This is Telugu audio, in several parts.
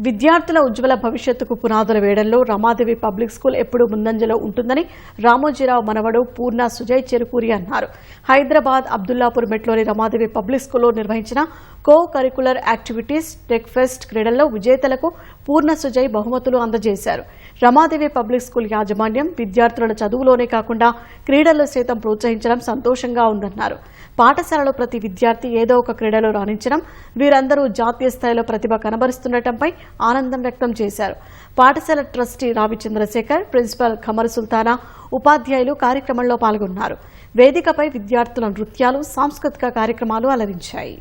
విద్యార్థుల ఉజ్వల భవిష్యత్తుకు పునాదులు వేయడంలో రమాదేవి పబ్లిక్ స్కూల్ ఎప్పుడూ ముందంజలో ఉంటుందని రామోజీరావు మనవడు పూర్ణ సుజయ్ చెరుకూరి అన్నారు. హైదరాబాద్ అబ్దుల్లాపూర్ మెట్లోని రమాదేవి పబ్లిక్ స్కూల్లో నిర్వహించిన co curricular activities tech fest క్రీడల్లో విజేతలకు పూర్ణ సుజయ్ బహుమతులు అందజేశారు. రమాదేవి పబ్లిక్ స్కూల్ యాజమాన్యం విద్యార్థులను చదువులోనే కాకుండా క్రీడల్లో సైతం ప్రోత్సహించడం సంతోషంగా ఉందన్నారు. పాఠశాలలో ప్రతి విద్యార్థి ఏదో ఒక క్రీడలో రాణించడం, వీరందరూ జాతీయ స్థాయిలో ప్రతిభ కనబరుస్తుండటంపై ఆనందం వ్యక్తం చేశారు. పాఠశాల ట్రస్టీ రావి చంద్రశేఖర్, ప్రిన్సిపల్ ఖమర్ సుల్తానా, ఉపాధ్యాయులు కార్యక్రమంలో పాల్గొన్నారు. వేదికపై విద్యార్థుల నృత్యాలు, సాంస్కృతిక కార్యక్రమాలు అలరించాయి.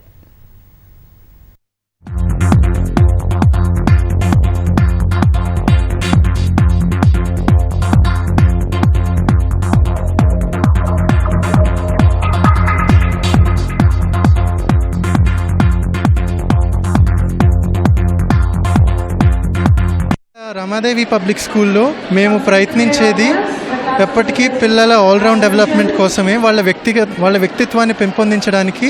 రమాదేవి పబ్లిక్ స్కూల్లో మేము ప్రయత్నించేది ఎప్పటికీ పిల్లల ఆల్రౌండ్ డెవలప్మెంట్ కోసమే. వాళ్ళ వ్యక్తిత్వాన్ని పెంపొందించడానికి,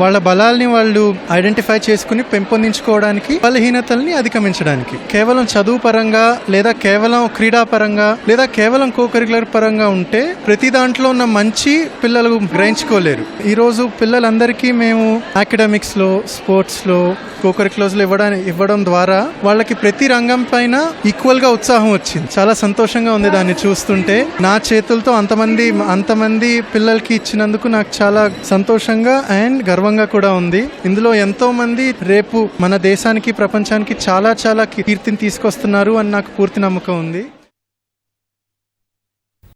వాళ్ళ బలాల్ని వాళ్ళు ఐడెంటిఫై చేసుకుని పెంపొందించుకోవడానికి, బలహీనతల్ని అధిగమించడానికి. కేవలం చదువు పరంగా లేదా కేవలం క్రీడాపరంగా లేదా కేవలం కోకరికులర్ పరంగా ఉంటే ప్రతి దాంట్లో ఉన్న మంచి పిల్లలు గ్రహించుకోలేరు. ఈరోజు పిల్లలందరికీ మేము అకాడమిక్స్లో, స్పోర్ట్స్లో, కోకరికులర్స్లో ఇవ్వడం ద్వారా వాళ్ళకి ప్రతి రంగం పైన ఈక్వల్గా ఉత్సాహం వచ్చింది. చాలా సంతోషంగా ఉంది దాన్ని చూస్తుంటే. నా చేతులతో అంతమంది పిల్లలకి ఇచ్చినందుకు నాకు చాలా సంతోషంగా అండ్ గర్వంగా కూడా ఉంది. ఇందులో ఎంతో మంది రేపు మన దేశానికి, ప్రపంచానికి చాలా కీర్తిని తీసుకొస్తున్నారు అని నాకు పూర్తి నమ్మకం ఉంది.